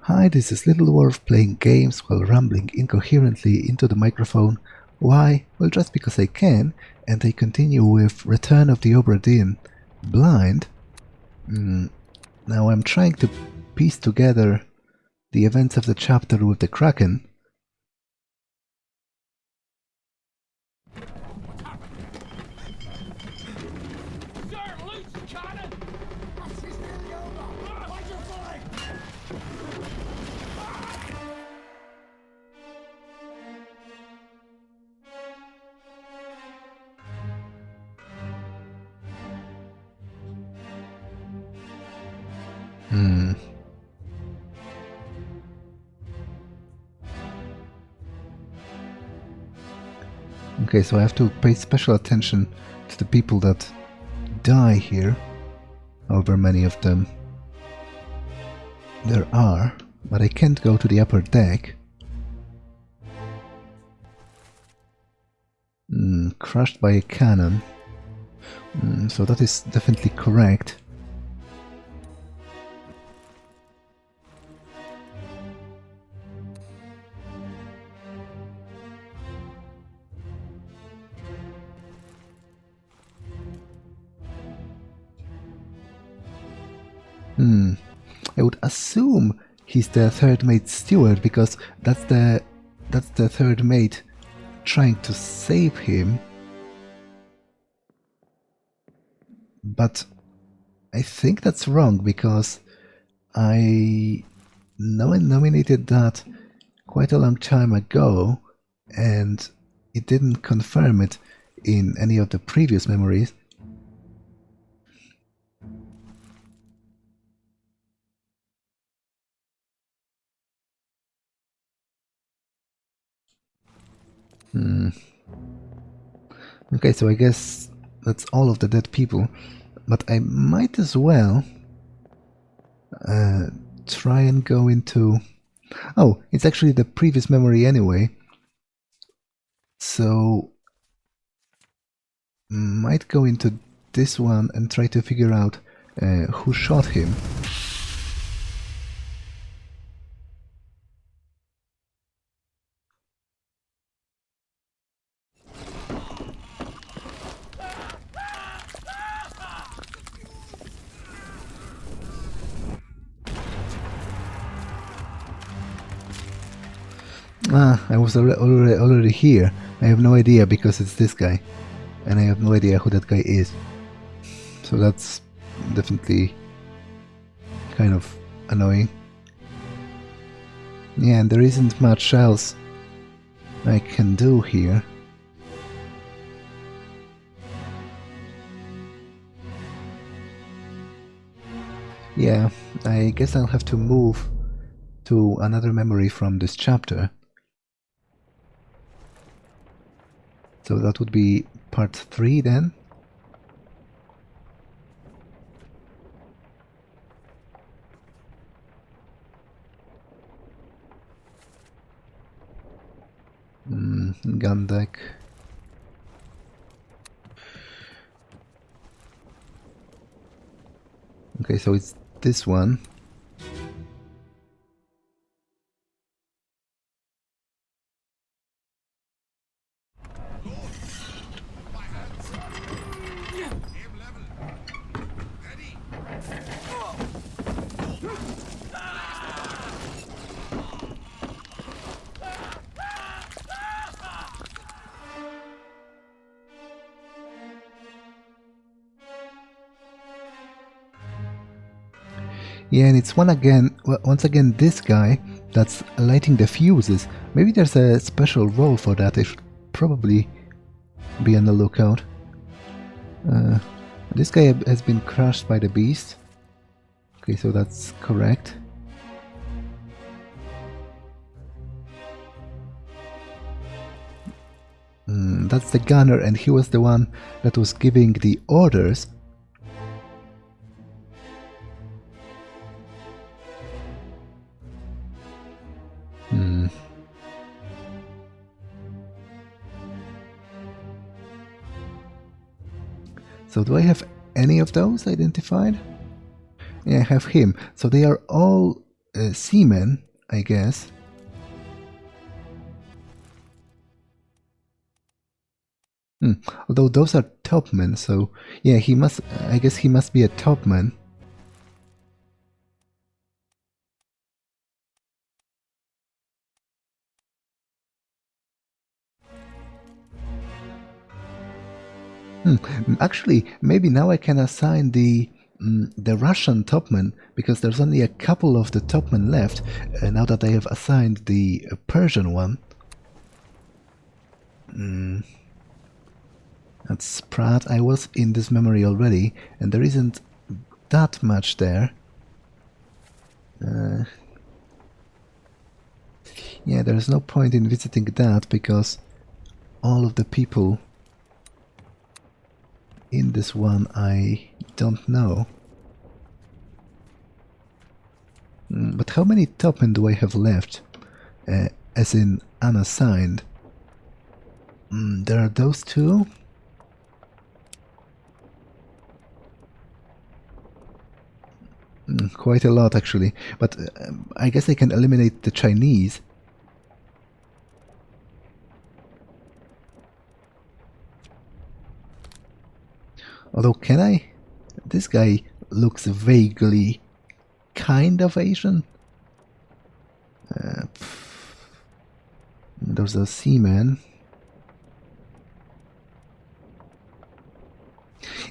Hi, this is Little Dwarf playing games while rambling incoherently into the microphone. Why? Well, just because I can, and I continue with Return of the Obra Dinn. Blind? Now I'm trying to piece together the events of the chapter with the Kraken. Okay, so I have to pay special attention to the people that die here, however many of them there are, but I can't go to the upper deck. Crushed by a cannon. So that is definitely correct. I would assume he's the third mate's steward, because that's the third mate trying to save him. But I think that's wrong, because I nominated that quite a long time ago, and it didn't confirm it in any of the previous memories. Okay, so I guess that's all of the dead people, but I might as well try and go into... Oh, it's actually the previous memory anyway, so might go into this one and try to figure out who shot him. I was already here. I have no idea, because it's this guy, and I have no idea who that guy is. So that's definitely kind of annoying. Yeah, and there isn't much else I can do here. Yeah, I guess I'll have to move to another memory from this chapter. So that would be part 3 then. Gun deck. Okay, so it's this one. Yeah, and it's once again this guy that's lighting the fuses. Maybe there's a special role for that. I should probably be on the lookout. This guy has been crushed by the beast. Okay, so that's correct. That's the gunner, and he was the one that was giving the orders. So do I have any of those identified? Yeah, I have him. So they are all seamen, I guess. Although those are topmen, so yeah, he must. I guess he must be a topman. Actually, maybe now I can assign the Russian topman, because there's only a couple of the topmen left now that I have assigned the Persian one. That's Pratt. I was in this memory already, and there isn't that much there. Yeah, there's no point in visiting that, because all of the people in this one I don't know. But how many topmen do I have left? As in unassigned? There are those two. Quite a lot, actually. But I guess I can eliminate the Chinese. Although, can I? This guy looks vaguely kind of Asian. There's a seaman.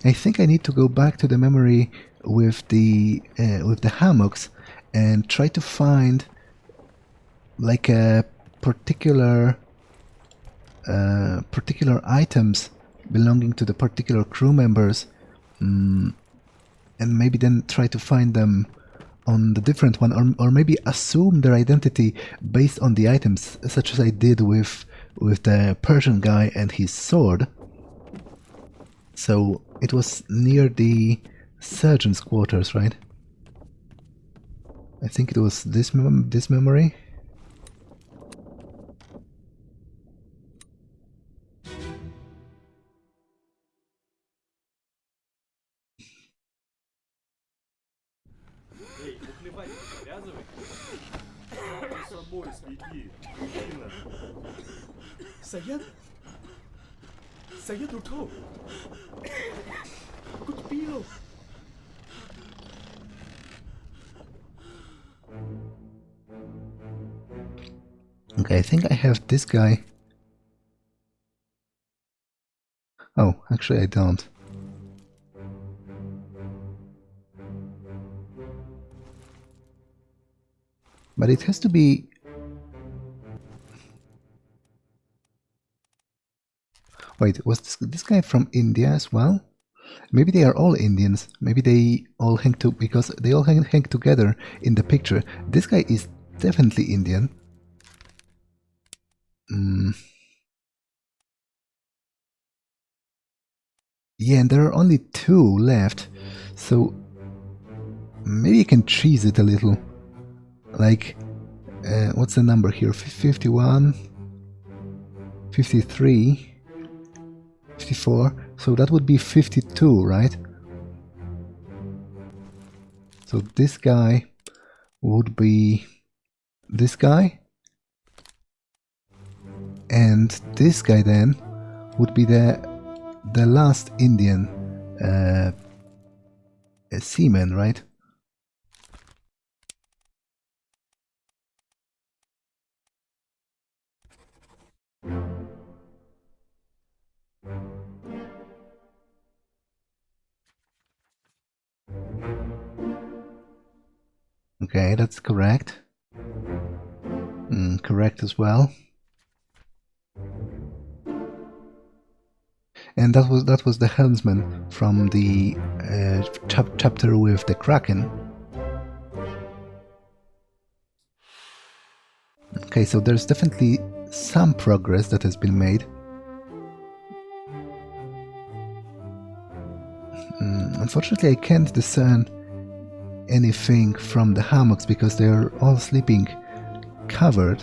I think I need to go back to the memory with the hammocks and try to find like a particular items belonging to the particular crew members, and maybe then try to find them on the different one, or maybe assume their identity based on the items, such as I did with the Persian guy and his sword. So it was near the surgeon's quarters, right? I think it was this memory. Okay, I think I have this guy. Oh, actually I don't. But it has to be... Wait, was this guy from India as well? Maybe they are all Indians. Maybe they all hang to... because they all hang together in the picture. This guy is definitely Indian. Yeah, and there are only two left, so maybe I can cheese it a little. Like, what's the number here? 51, 53, 54, so that would be 52, right? So this guy would be this guy, and this guy then would be the last Indian seaman, right? Okay, that's correct. Correct as well. And that was the helmsman from the chapter with the Kraken. Okay, so there's definitely some progress that has been made. Unfortunately, I can't discern anything from the hammocks because they are all sleeping covered.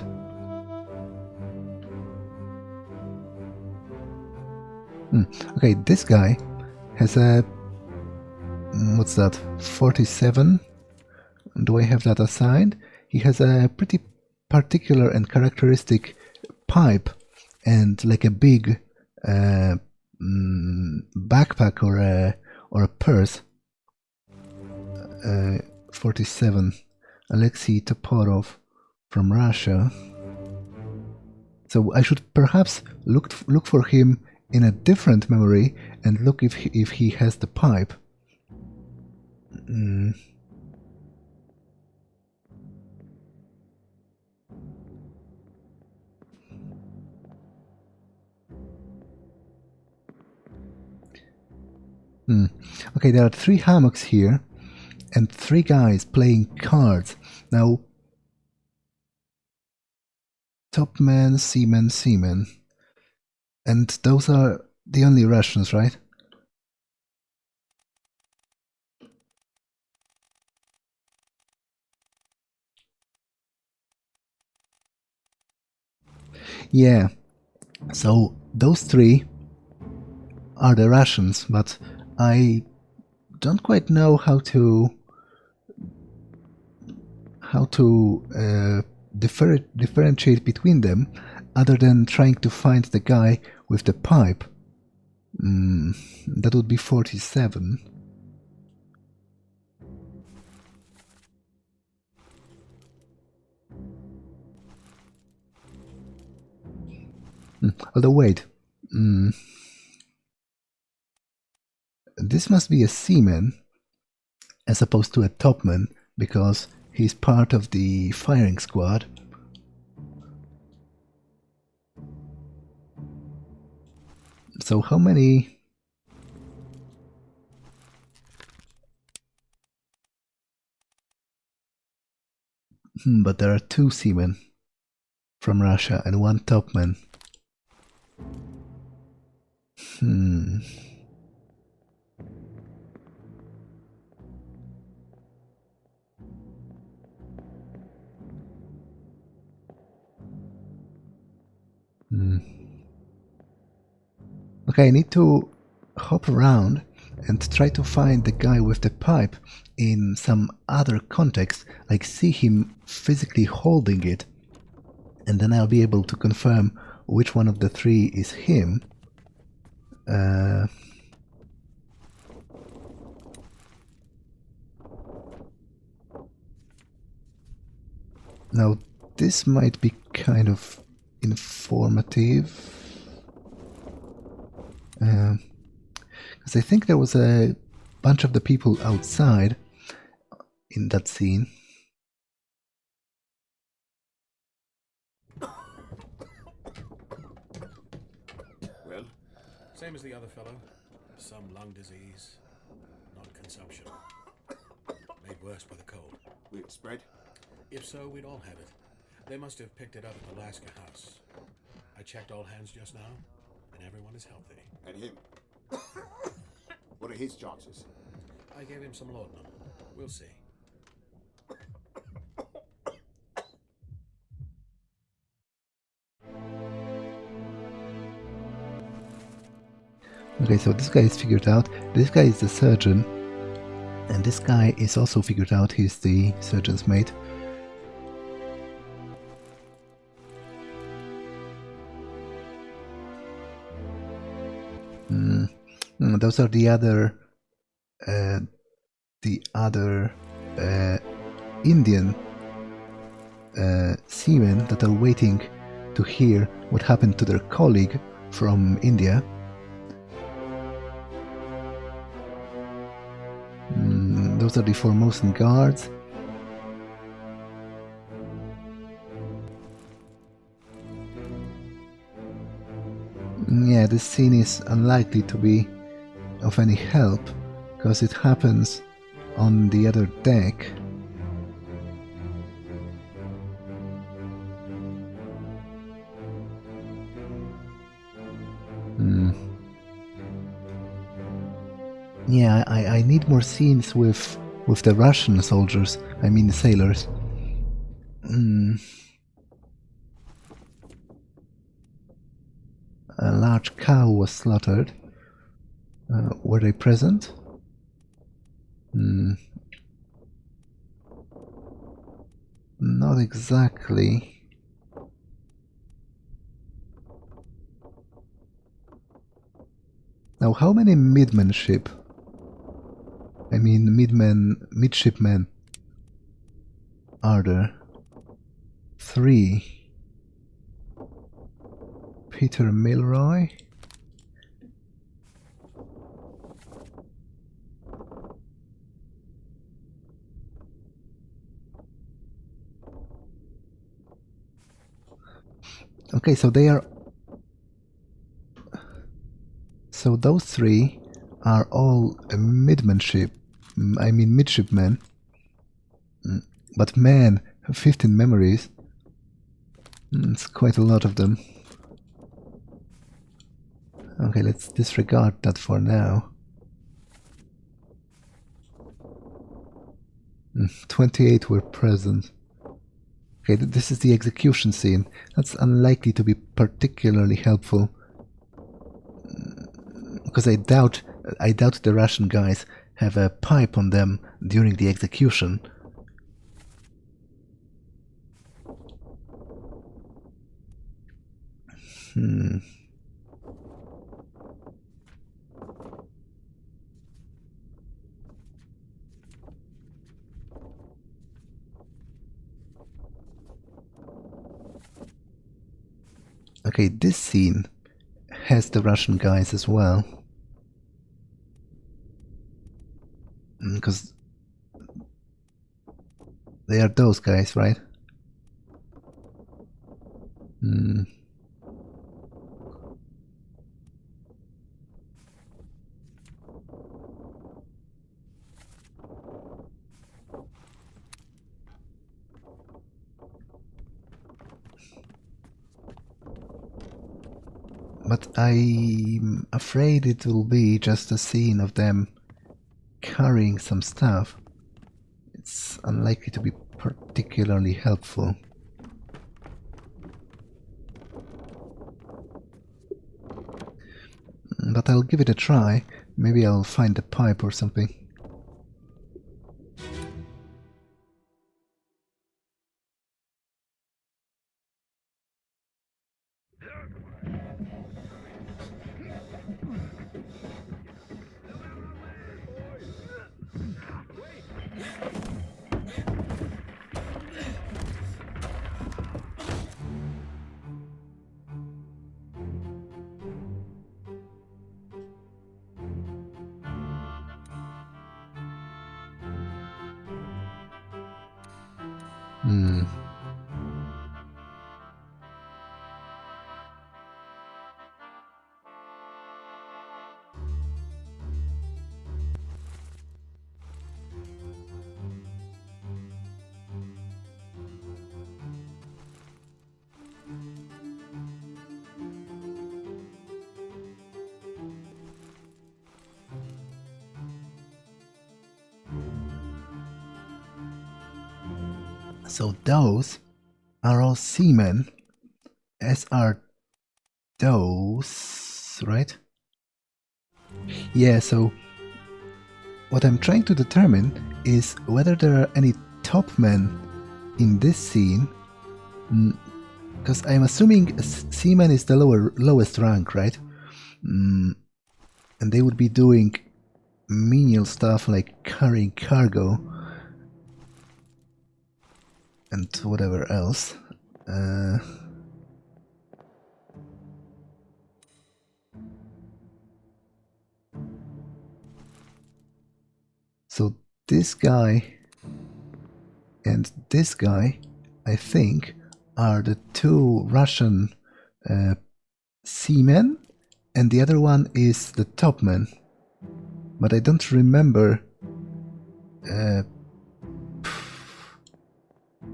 Okay, this guy has a... what's that? 47? Do I have that assigned? he has a pretty particular and characteristic pipe and like a big backpack or a purse. 47. Alexei Toporov from Russia. So I should perhaps look for him in a different memory and look if he has the pipe. Okay, there are 3 hammocks here and 3 guys playing cards. Now, Topman, Seaman, Seaman. And those are the only Russians, right? Yeah. So those 3 are the Russians, but I don't quite know how to differentiate between them, other than trying to find the guy with the pipe. That would be 47. Although wait, this must be a seaman as opposed to a topman, because he's part of the firing squad. So how many... but there are 2 seamen from Russia and 1 topman. Okay, I need to hop around and try to find the guy with the pipe in some other context, like see him physically holding it, and then I'll be able to confirm which one of the 3 is him. Now, this might be kind of informative. Because I think there was a bunch of the people outside in that scene. Well, same as the other fellow. Some lung disease, not consumption. Made worse by the cold. Will it spread? If so, we'd all have it. They must have picked it up at the Alaska house. I checked all hands just now, and everyone is healthy. And him? What are his chances? I gave him some laudanum. We'll see. Okay, so this guy is figured out. This guy is the surgeon. And this guy is also figured out. He's the surgeon's mate. Those are the other Indian seamen that are waiting to hear what happened to their colleague from India. Those are the Formosan guards. Yeah, this scene is unlikely to be of any help, because it happens on the other deck. Yeah, I need more scenes with the Russian soldiers, I mean the sailors. A large cow was slaughtered. Were they present? Not exactly. Now, how many midmanship? I mean, midshipmen are there? 3. Peter Milroy. Okay, so they are... So those 3 are all midmanship, I mean midshipmen. But man, 15 memories. It's quite a lot of them. Okay, let's disregard that for now. 28 were present. Okay, this is the execution scene. That's unlikely to be particularly helpful. Because I doubt the Russian guys have a pipe on them during the execution. Okay, this scene has the Russian guys as well. Because they are those guys, right? But I'm afraid it will be just a scene of them carrying some stuff. It's unlikely to be particularly helpful. But I'll give it a try. Maybe I'll find a pipe or something. So those are all seamen, as are those, right? Yeah, so what I'm trying to determine is whether there are any top men in this scene, because I'm assuming seaman is the lowest rank, right? And they would be doing menial stuff like carrying cargo and whatever else. So this guy and this guy, I think, are the 2 Russian seamen, and the other one is the topman. But I don't remember.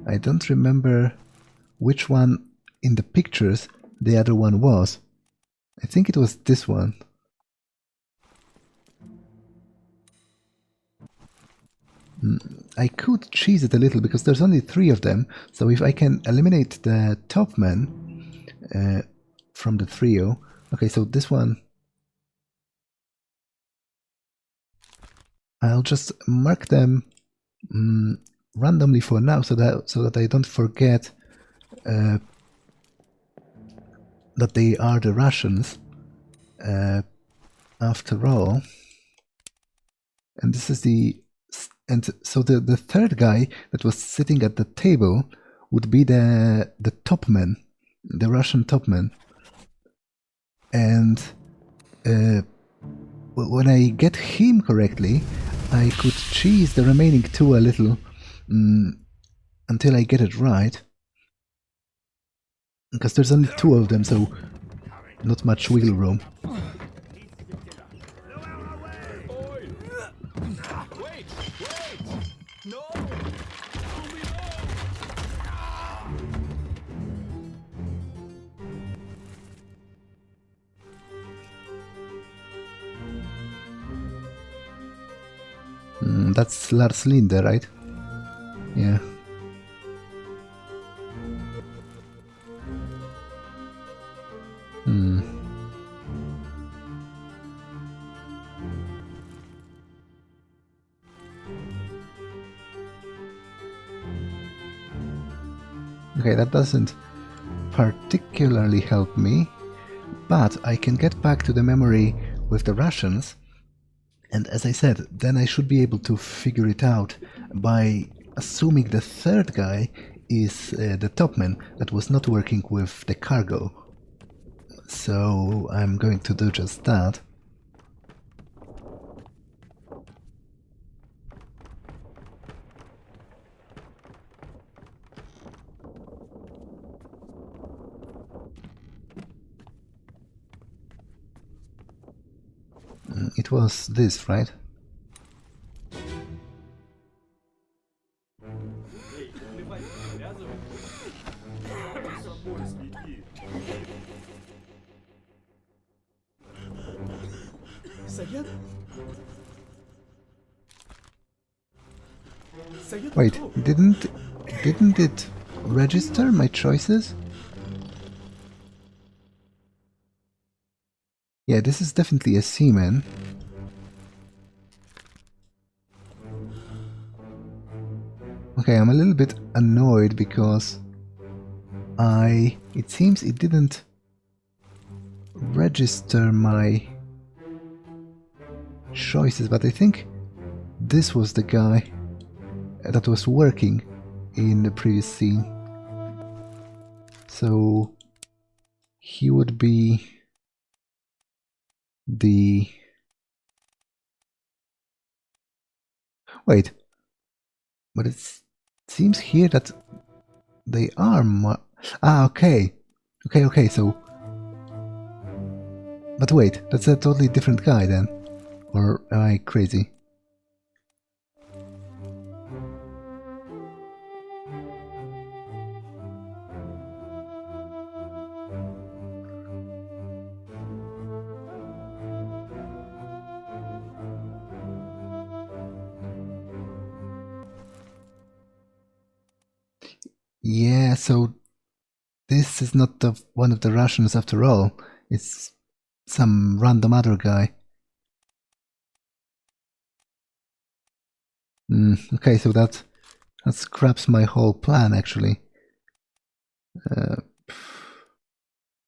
I don't remember which one in the pictures the other one was. I think it was this one. I could cheese it a little because there's only 3 of them, so if I can eliminate the top man from the trio. Okay, so this one, I'll just mark them randomly for now, so that I don't forget that they are the Russians after all. And this is so the third guy that was sitting at the table would be the topman, the Russian topman. And when I get him correctly, I could cheese the remaining two a little until I get it right. Because there's only two of them, so not much wiggle room. That's Lars Linde, right? Yeah. Okay, that doesn't particularly help me, but I can get back to the memory with the Russians, and as I said, then I should be able to figure it out by assuming the third guy is the topman that was not working with the cargo. So I'm going to do just that. It was this, right? Wait, didn't it register my choices? Yeah, this is definitely a seaman. Okay, I'm a little bit annoyed because it seems it didn't register my choices, but I think this was the guy that was working in the previous scene. So he would be the... Wait, but it seems here that they are okay. Okay, so... But wait, that's a totally different guy then. Or am I crazy? Yeah, so this is not one of the Russians after all. It's some random other guy. Okay, so that scraps my whole plan, actually.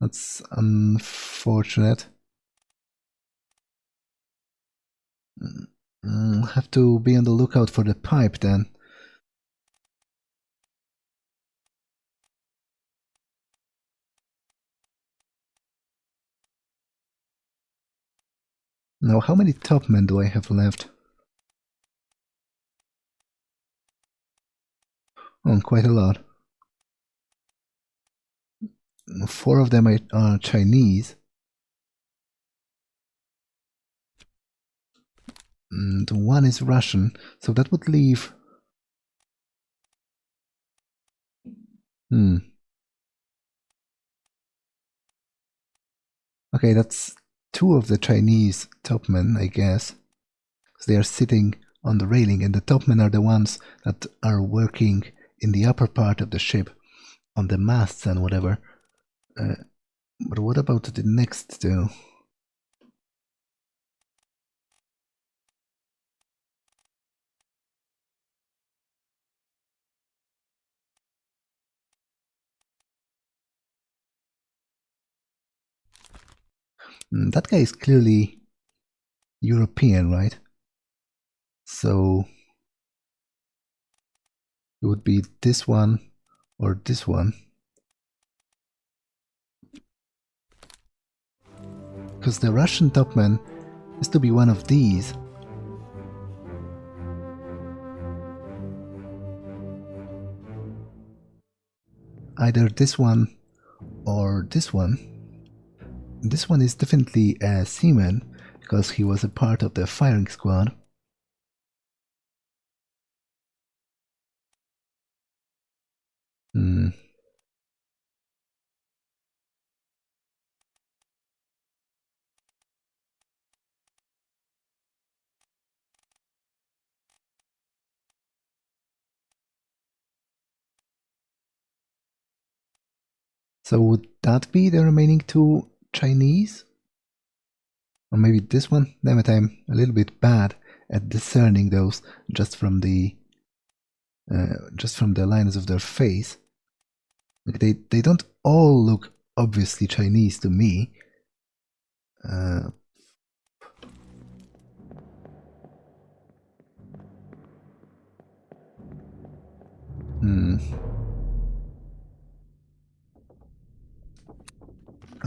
That's unfortunate. Have to be on the lookout for the pipe then. Now, how many topmen do I have left? Oh, quite a lot. 4 of them are Chinese. And 1 is Russian, so that would leave... Okay, that's 2 of the Chinese topmen, I guess. So they are sitting on the railing, and the topmen are the ones that are working in the upper part of the ship, on the masts and whatever. But what about the next 2? That guy is clearly European, right? So it would be this one or this one. Because the Russian topman is to be one of these. Either this one or this one. This one is definitely a seaman, because he was a part of the firing squad. So would that be the remaining two Chinese? Or maybe this one? Damn it, I'm a little bit bad at discerning those just from the lines of their face. Like they don't all look obviously Chinese to me.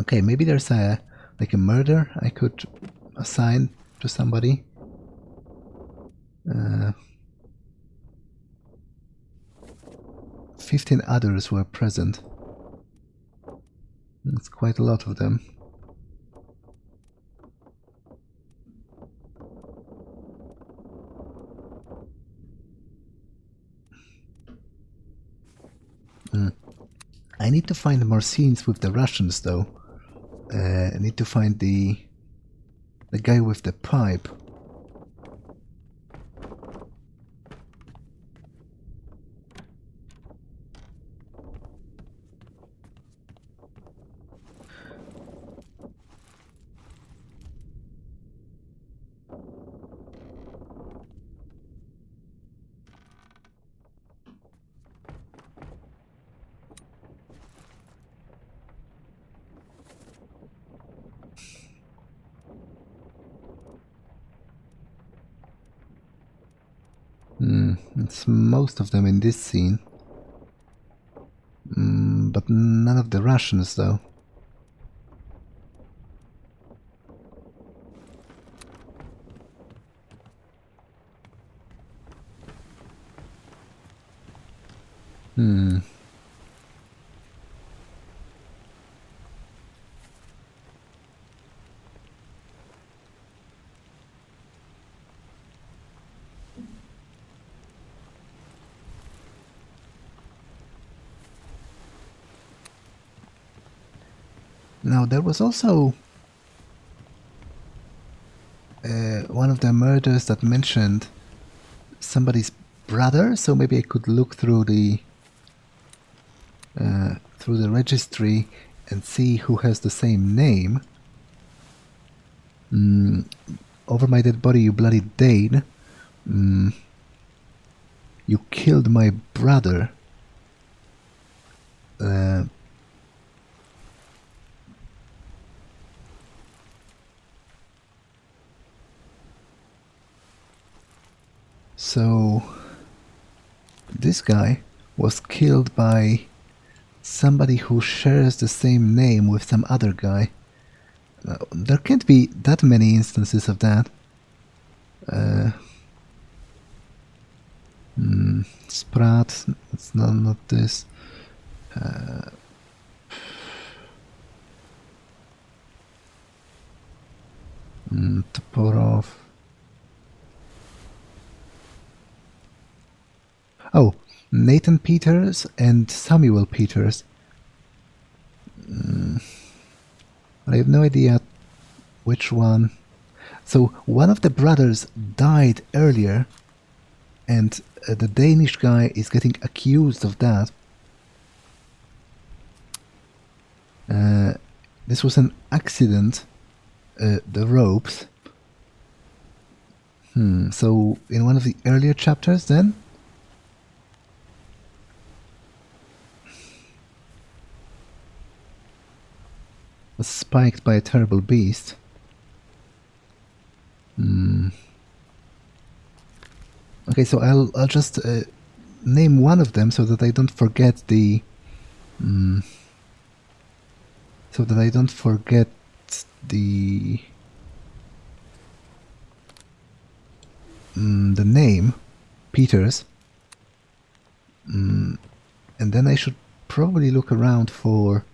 Okay, maybe there's a murder I could assign to somebody. 15 others were present. That's quite a lot of them. I need to find more scenes with the Russians, though. I need to find the guy with the pipe. It's most of them in this scene. But none of the Russians, though. Now, there was also one of the murders that mentioned somebody's brother, so maybe I could look through the registry and see who has the same name. Over my dead body, you bloody Dane. You killed my brother. So this guy was killed by somebody who shares the same name with some other guy. There can't be that many instances of that. Sprat, it's not this. Toporov. Oh, Nathan Peters and Samuel Peters. I have no idea which one. So one of the brothers died earlier, and the Danish guy is getting accused of that. This was an accident, the ropes. So in one of the earlier chapters then? was spiked by a terrible beast. Okay, so I'll just name one of them so that I don't forget the the name, Peters, and then I should probably look around for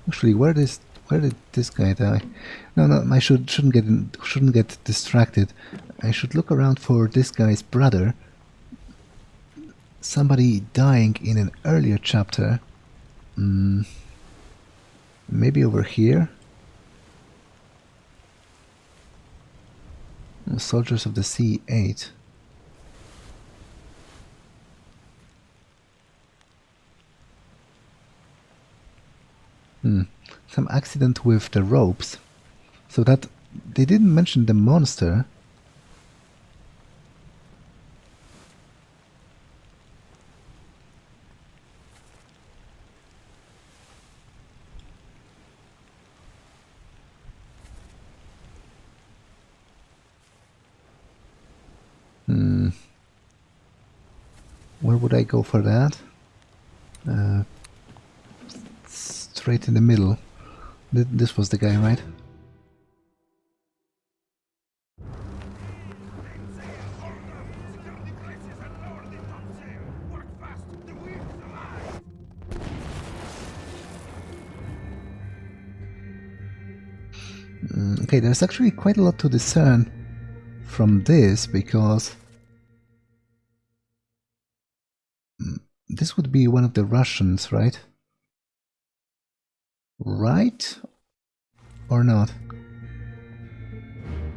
actually where did this guy die? No, I shouldn't get distracted. I should look around for this guy's brother. Somebody dying in an earlier chapter. Maybe over here. Soldiers of the Sea 8. Some accident with the ropes. So that they didn't mention the monster. Where would I go for that? Straight in the middle. This was the guy, right? Okay, there's actually quite a lot to discern from this, because this would be one of the Russians, right? Right? Or not?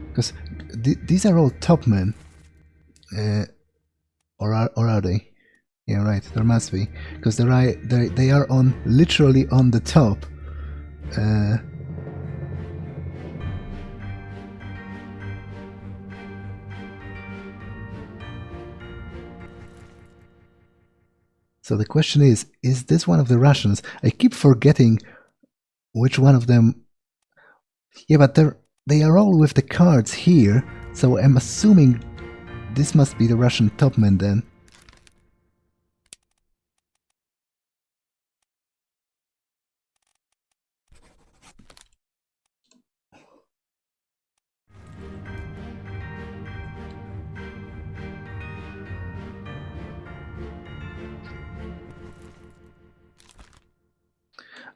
Because these are all top men. Or are they? Yeah, right, there must be. Because they are on literally on the top. So the question is this one of the Russians? I keep forgetting which one of them. Yeah, but they are all with the cards here, so I'm assuming this must be the Russian topman then.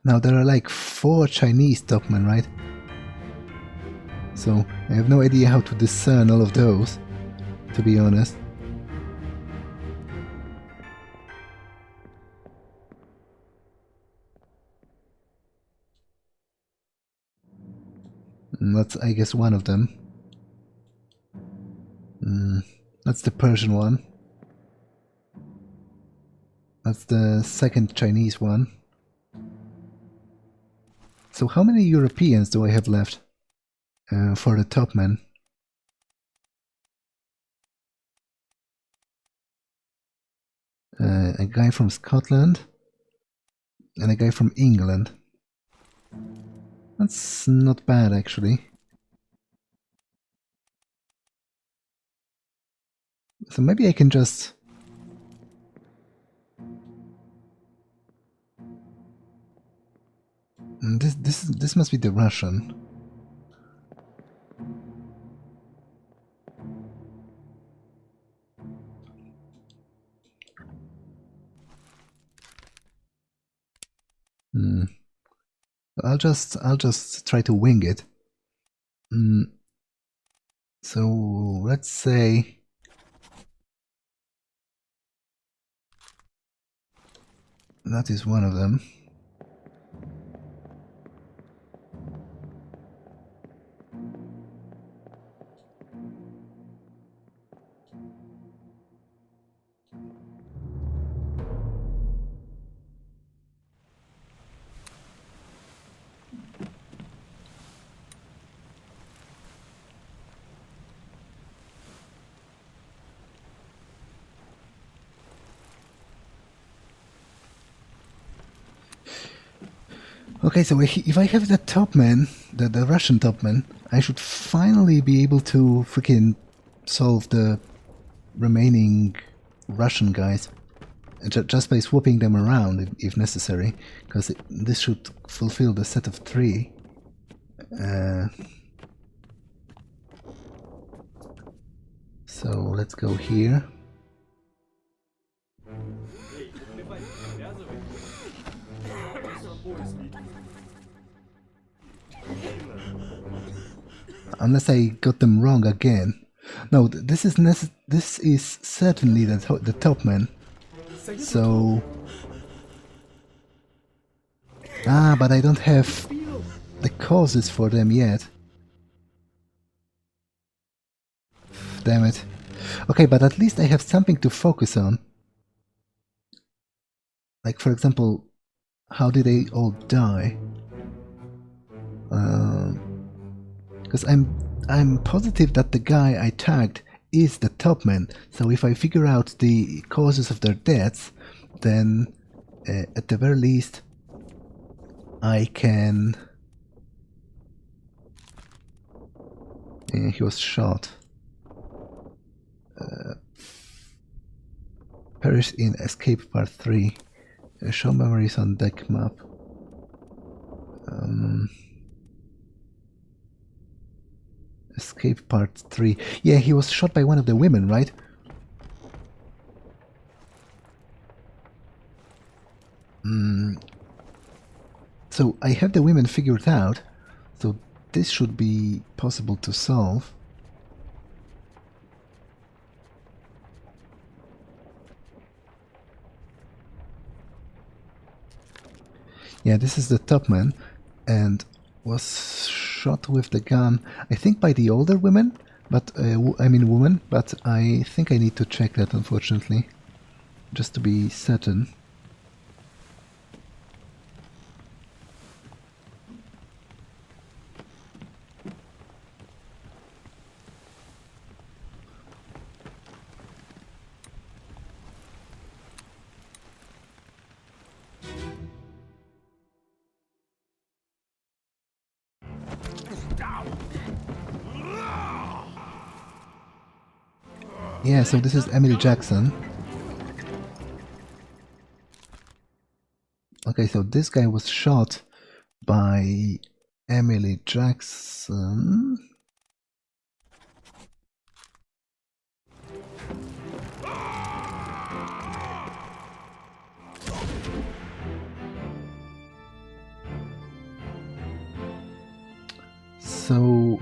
Now there are like 4 Chinese topmen, right? So I have no idea how to discern all of those, to be honest. And that's, I guess, one of them. That's the Persian one. That's the second Chinese one. So how many Europeans do I have left for the topmen? A guy from Scotland and a guy from England. That's not bad, actually. So maybe I can just... This must be the Russian. I'll just try to wing it. So let's say that is one of them. Okay, so if I have that top man, the Russian top man, I should finally be able to freaking solve the remaining Russian guys just by swooping them around if necessary, because this should fulfill the set of 3. So let's go here. Unless I got them wrong again. No, this is certainly the top man. So but I don't have the causes for them yet. Damn it. Okay, but at least I have something to focus on. Like, for example, how did they all die? Because I'm positive that the guy I tagged is the top man. So if I figure out the causes of their deaths, then at the very least I can... he was shot. Perished in Escape Part 3. Show memories on deck map. Escape Part 3. Yeah, he was shot by one of the women, right? So I have the women figured out, so this should be possible to solve. Yeah, this is the top man, and was shot with the gun, I think by the older women, but woman, but I think I need to check that, unfortunately, just to be certain. Yeah, so this is Emily Jackson. Okay, so this guy was shot by Emily Jackson. So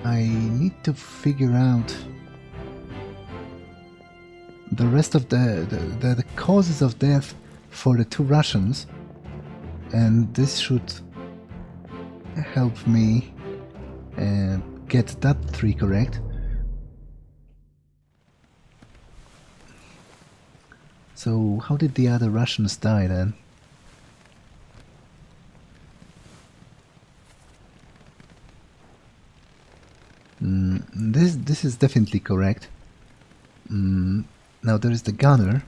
I need to figure out the rest of the causes of death for the 2 Russians, and this should help me get that 3 correct. So how did the other Russians die then? This is definitely correct. Now there is the gunner.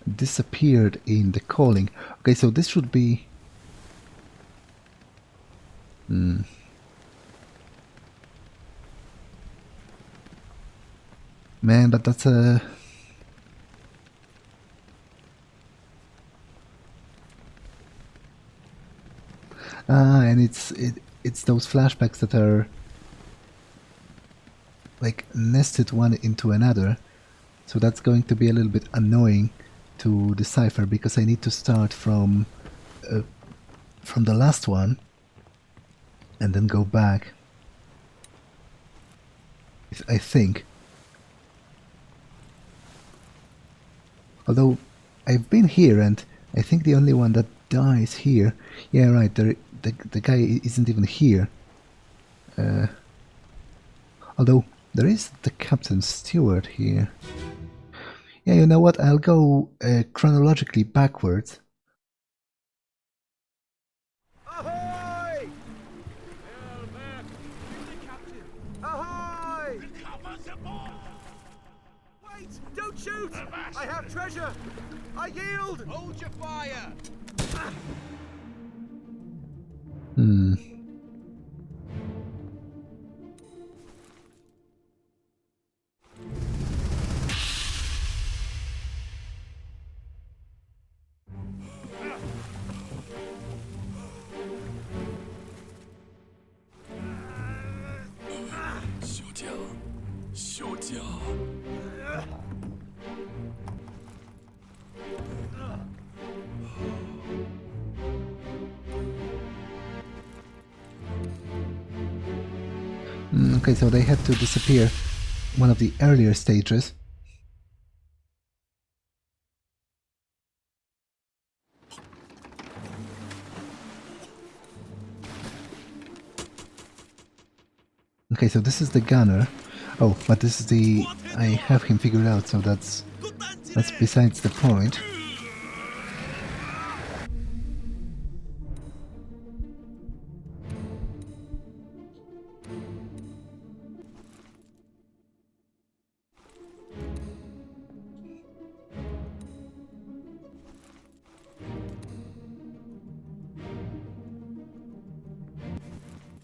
Disappeared in the calling. Okay, so this should be... Man, but that's a... and it's those flashbacks that are like nested one into another, so that's going to be a little bit annoying to decipher, because I need to start from the last one and then go back, I think. Although I've been here and I think the only one that dies here... Yeah, right, the guy isn't even here. Although there is the Captain Stewart here. Yeah, you know what? I'll go chronologically backwards. Ahoy! Ahoy! Wait! Don't shoot! I have treasure! I yield! Hold your fire! Hmm. Okay, so they had to disappear one of the earlier stages. Okay, so this is the gunner. Oh, but this is the... I have him figured out, so that's besides the point.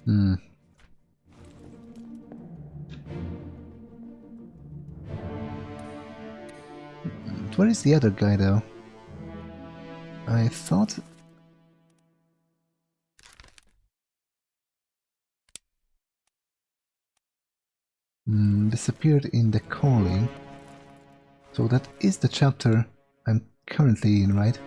Hmm. Where is the other guy, though? I thought... disappeared in the calling. So that is the chapter I'm currently in, right?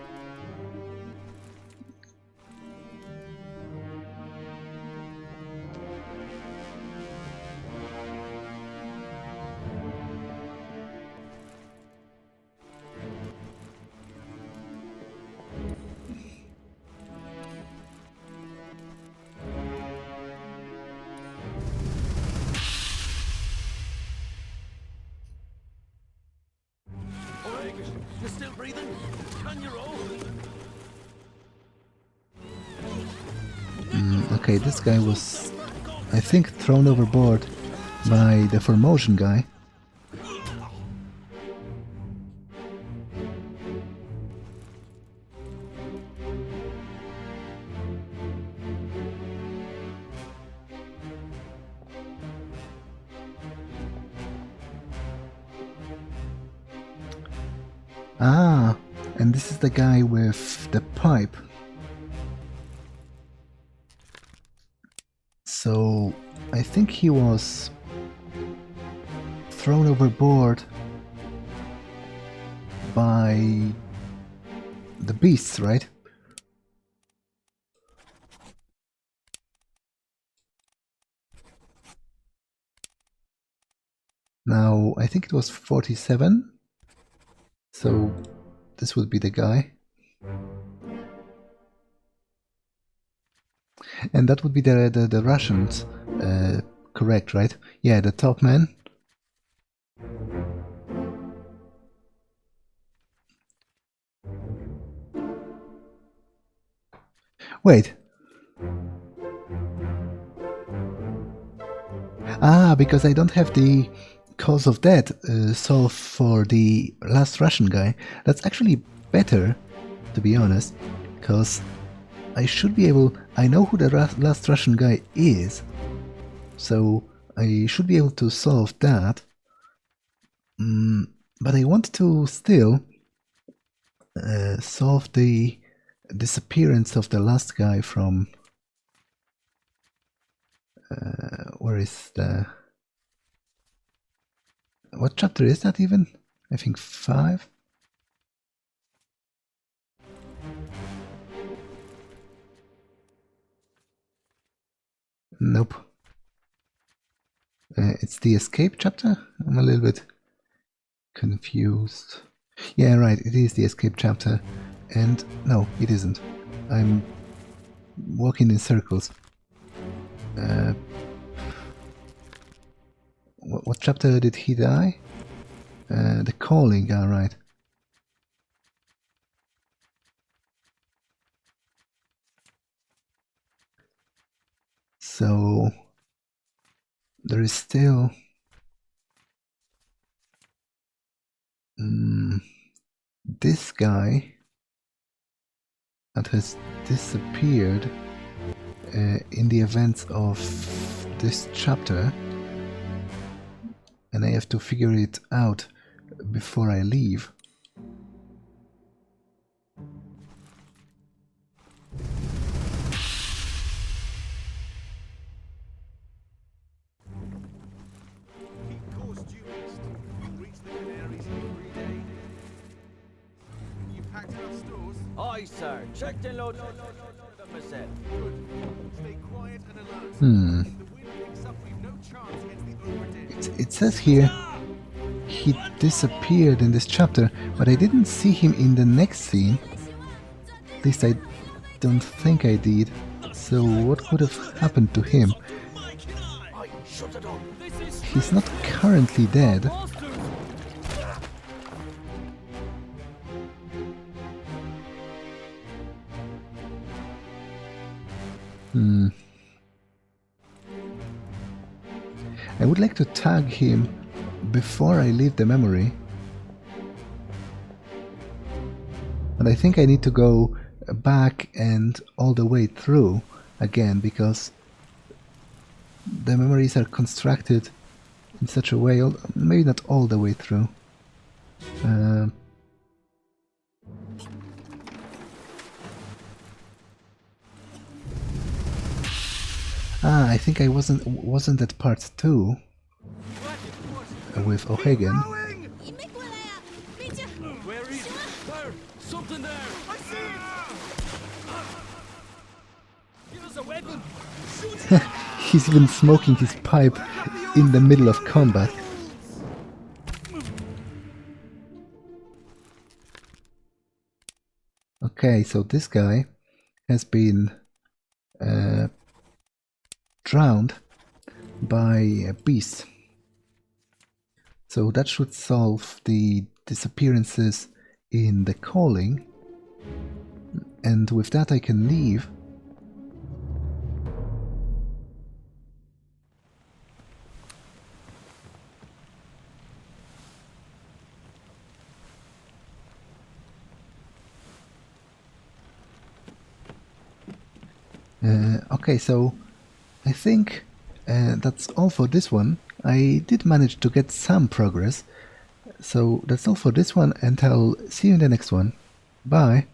You're still breathing? Can you roll? Okay, this guy was, I think, thrown overboard by the Formosan guy. Ah, and this is the guy with the pipe. So, I think he was thrown overboard by the beasts, right? Now, I think it was 47. So, this would be the guy. And that would be the Russians, correct, right? Yeah, the top man. Wait. Ah, because I don't have the cause of death solved for the last Russian guy. That's actually better, to be honest, because I should be able... I know who the last Russian guy is, so I should be able to solve that. But I want to still solve the disappearance of the last guy from... where is the... What chapter is that even? I think 5? Nope. It's the escape chapter? I'm a little bit confused. Yeah, right, it is the escape chapter. And no, it isn't. I'm walking in circles. What chapter did he die? The calling, alright. So there is still this this guy that has disappeared in the events of this chapter, and I have to figure it out before I leave. Keep course due east. You'll reach the Canaries in 3 days. You packed enough stores? Aye, sir. Checked and loaded myself. Good. Stay quiet and alert. Hmm. If the wind picks up, we've no chance against the Obra Dinn. It says here he disappeared in this chapter, but I didn't see him in the next scene. At least I don't think I did. So what could have happened to him? Aye, shut it up. This is He's not currently dead. monsters. I would like to tag him before I leave the memory. But I think I need to go back and all the way through again, because the memories are constructed in such a way, maybe not all the way through. I think I wasn't at part 2 with O'Hagan. Where is it? There! Something there! I see it! Give us a weapon! Shoot it! He's even smoking his pipe in the middle of combat. Okay, so this guy has been drowned by beasts. So that should solve the disappearances in the calling. And with that I can leave. Okay, so I think that's all for this one. I did manage to get some progress. So that's all for this one, and I'll see you in the next one. Bye!